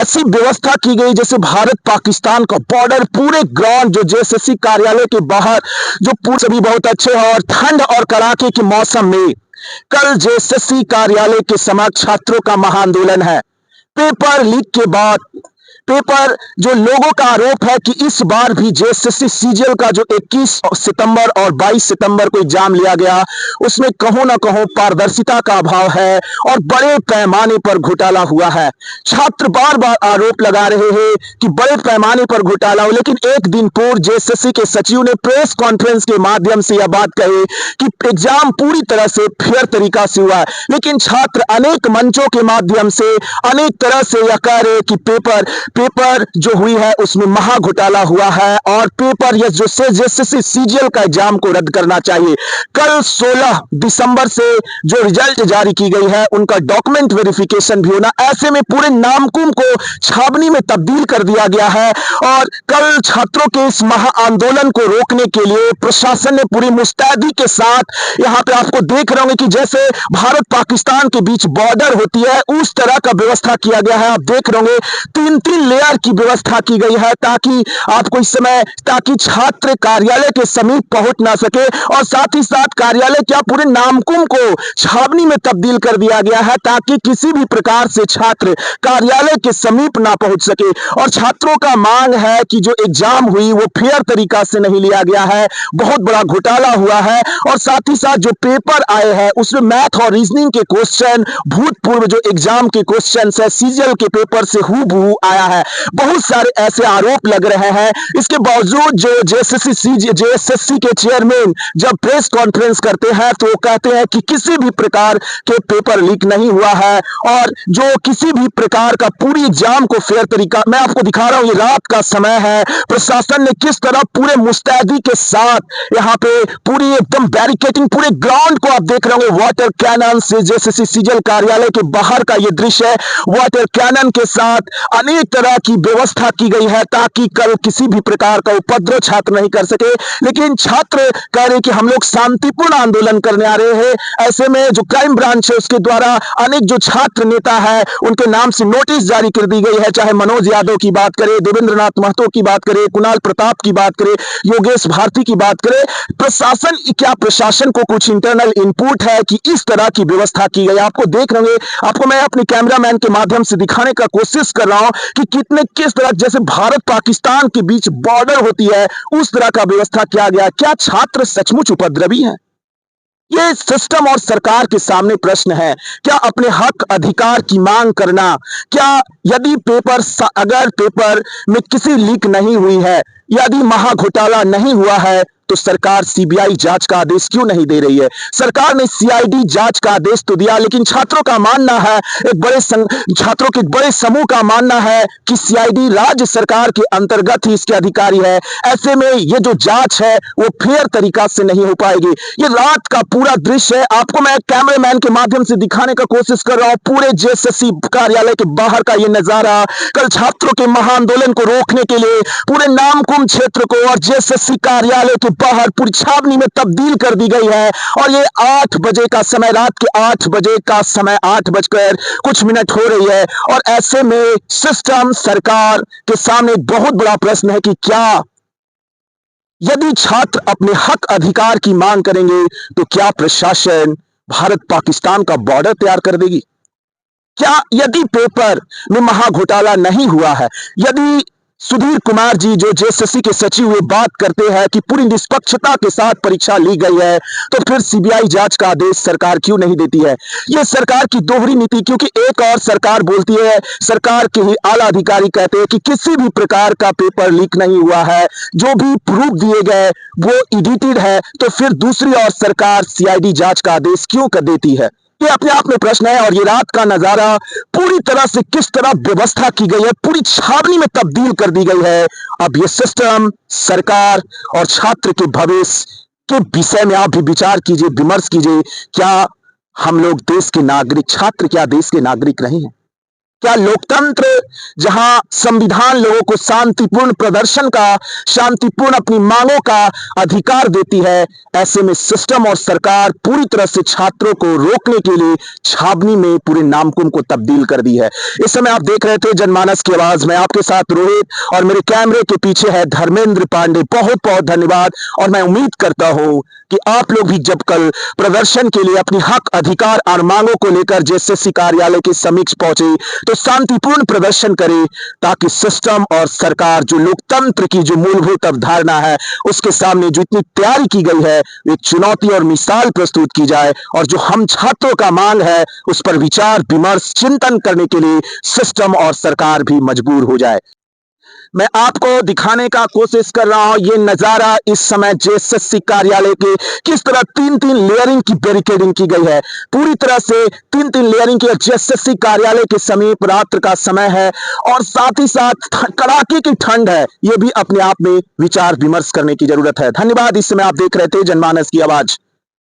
ऐसी व्यवस्था की गई जैसे भारत पाकिस्तान का बॉर्डर, पूरे ग्राउंड जो जेएसएससी कार्यालय के बाहर, जो सभी बहुत अच्छे हैं। और ठंड और कड़ाके के मौसम में कल जेएसएससी कार्यालय के समक्ष छात्रों का महाआंदोलन है। पेपर लीक के बाद पेपर जो लोगों का आरोप है कि इस बार भी जेएसएससी सीजीएल का जो 21 सितंबर और 22 सितंबर को एग्जाम लिया गया, उसमें कहीं ना कहीं पारदर्शिता का अभाव है और बड़े पैमाने पर घोटाला हुआ है। छात्र बार बार आरोप लगा रहे हैं कि बड़े पैमाने पर घोटाला हो, लेकिन एक दिन पूर्व जेएसएससी के सचिव ने प्रेस कॉन्फ्रेंस के माध्यम से यह बात कही कि एग्जाम पूरी तरह से फेयर तरीका से हुआ है। लेकिन छात्र अनेक मंचों के माध्यम से अनेक तरह से यह कह रहे कि पेपर जो हुई है उसमें महा घोटाला हुआ है और पेपर या जो जेएसएससी सीजीएल का एग्जाम को रद्द करना चाहिए। कल 16 दिसंबर से जो रिजल्ट जारी की गई है उनका डॉक्यूमेंट वेरिफिकेशन भी होना, ऐसे में पूरे नामकुम को छावनी में तब्दील कर दिया गया है। और कल छात्रों के इस महा आंदोलन को रोकने के लिए प्रशासन ने पूरी मुस्तैदी के साथ, यहां पे आपको देख रहे होंगे कि जैसे भारत पाकिस्तान के बीच बॉर्डर होती है उस तरह का व्यवस्था किया गया है। आप देख रहे होंगे 3-3 लेयर की व्यवस्था की गई है ताकि आपको इस समय, ताकि छात्र कार्यालय के समीप पहुंच ना सके। और साथ ही साथ कार्यालय क्या पूरे नामकुम को छावनी में तब्दील कर दिया गया है ताकि किसी भी प्रकार से छात्र कार्यालय के समीप ना पहुंच सके। और छात्रों का मांग है कि जो एग्जाम हुई वो फेयर तरीका से नहीं लिया गया है, बहुत बड़ा घोटाला हुआ है। और साथ ही साथ जो पेपर आए हैं उसमें मैथ और रीजनिंग के क्वेश्चन भूतपूर्व जो एग्जाम के क्वेश्चन है सीजीएल के पेपर से हूबहू आया है। बहुत सारे ऐसे आरोप लग रहे हैं। इसके बावजूद जो जेएसएससी के चेयरमैन जब प्रेस कॉन्फ्रेंस करते हैं तो वो कहते हैं कि किसी भी प्रकार के पेपर लीक नहीं हुआ है और जो किसी भी प्रकार का पूरी एग्जाम को फेयर तरीका, मैं आपको दिखा रहा हूं ये रात का समय है, प्रशासन ने किस तरह पूरे मुस्तैदी के साथ यहाँ पे पूरी एकदम बैरिकेटिंग, पूरे ग्राउंड को आप देख रहे होंगे वाटर कैनन से, जेएसएससी सीजीएल कार्यालय के बाहर का ये दृश्य है, वाटर कैनन के साथ अनेक तरह की व्यवस्था की गई है ताकि कल किसी भी प्रकार का उपद्रव छात्र नहीं कर सके। लेकिन छात्र कह रहे कि हम लोग शांतिपूर्ण आंदोलन करने आ रहे हैं। ऐसे में जो क्राइम ब्रांच है उसके द्वारा अनेक जो छात्र नेता है उनके नाम से नोटिस जारी कर दी गई है, चाहे मनोज यादव की बात करें, देवेंद्रनाथ महतो की बात करें, कुणाल प्रताप की बात करें, योगेश भारती की बात करें। प्रशासन को कुछ इंटरनल इनपुट है कि इस तरह की व्यवस्था की गई। आपको देख रहे हैं, आपको मैं अपने कैमरामैन के माध्यम से दिखाने का कोशिश कर रहा हूं कि किस तरह जैसे भारत पाकिस्तान के बीच बॉर्डर होती है उस तरह का व्यवस्था किया गया। क्या छात्र सचमुच उपद्रवी हैं? ये सिस्टम और सरकार के सामने प्रश्न है। क्या अपने हक अधिकार की मांग करना, क्या यदि अगर पेपर में किसी लीक नहीं हुई है, यदि महा घोटाला नहीं हुआ है, तो सरकार सीबीआई जांच का आदेश क्यों नहीं दे रही है? सरकार ने सीआईडी जांच का आदेश तो दिया, लेकिन छात्रों का मानना है, छात्रों के बड़े समूह का मानना है कि सीआईडी राज्य सरकार के अंतर्गत ही इसके अधिकारी है। ऐसे में ये जो जांच है वो फेयर तरीका से नहीं हो पाएगी। ये रात का पूरा दृश्य है, आपको मैं कैमरामैन के माध्यम से दिखाने का कोशिश कर रहा हूं। पूरे जेएसएससी कार्यालय के बाहर का ये नजारा, कल छात्रों के महाआंदोलन को रोकने के लिए पूरे नामकुम क्षेत्र को और जेएसएससी कार्यालय के बाहर पूरी छावनी में तब्दील कर दी गई है। और ये 8 बजे का समय, रात के 8 बजे का समय, 8 बजकर कुछ मिनट हो रही है। और ऐसे में सिस्टम, सरकार के सामने बहुत बड़ा प्रश्न है कि क्या यदि छात्र अपने हक अधिकार की मांग करेंगे तो क्या प्रशासन भारत पाकिस्तान का बॉर्डर तैयार कर देगी? क्या यदि पेपर में महा घोटाला नहीं हुआ है, यदि सुधीर कुमार जी जो जेएसएससी के सचिव हुए बात करते हैं कि पूरी निष्पक्षता के साथ परीक्षा ली गई है, तो फिर सीबीआई जांच का आदेश सरकार क्यों नहीं देती है? यह सरकार की दोहरी नीति, क्योंकि एक और सरकार बोलती है, सरकार के ही आला अधिकारी कहते हैं कि किसी भी प्रकार का पेपर लीक नहीं हुआ है, जो भी प्रूफ दिए गए वो एडिटेड है, तो फिर दूसरी ओर सरकार सीआईडी जांच का आदेश क्यों कर देती है? ये अपने आप में प्रश्न है। और ये रात का नजारा पूरी तरह से किस तरह व्यवस्था की गई है, पूरी छावनी में तब्दील कर दी गई है। अब ये सिस्टम, सरकार और छात्र के भविष्य के विषय में आप भी विचार कीजिए, विमर्श कीजिए। क्या हम लोग देश के नागरिक, छात्र क्या देश के नागरिक नहीं हैं? क्या लोकतंत्र, जहां संविधान लोगों को शांतिपूर्ण प्रदर्शन का, शांतिपूर्ण अपनी मांगों का अधिकार देती है, ऐसे में सिस्टम और सरकार पूरी तरह से छात्रों को रोकने के लिए छावनी में पूरे नामकुम को तब्दील कर दी है। इस समय आप देख रहे थे जनमानस की आवाज, मैं आपके साथ रोहित और मेरे कैमरे के पीछे है धर्मेंद्र पांडे। बहुत बहुत धन्यवाद। और मैं उम्मीद करता हूं कि आप लोग भी जब कल प्रदर्शन के लिए अपनी हक, अधिकार और मांगों को लेकर जेएसएससी कार्यालय के समीक्ष पहुंचे तो शांतिपूर्ण प्रदर्शन करें, ताकि सिस्टम और सरकार, जो लोकतंत्र की जो मूलभूत अवधारणा है, उसके सामने जो इतनी तैयारी की गई है, एक चुनौती और मिसाल प्रस्तुत की जाए और जो हम छात्रों का मांग है उस पर विचार विमर्श चिंतन करने के लिए सिस्टम और सरकार भी मजबूर हो जाए। मैं आपको दिखाने का कोशिश कर रहा हूं ये नजारा इस समय जेएसएससी कार्यालय के, किस तरह तीन तीन लेयरिंग की बैरिकेडिंग की गई है। पूरी तरह से तीन तीन लेयरिंग की। जेएसएससी कार्यालय के समीप रात्र का समय है और साथ ही साथ कड़ाके की ठंड है। ये भी अपने आप में विचार विमर्श करने की जरूरत है। धन्यवाद। इस समय आप देख रहे थे जनमानस की आवाज।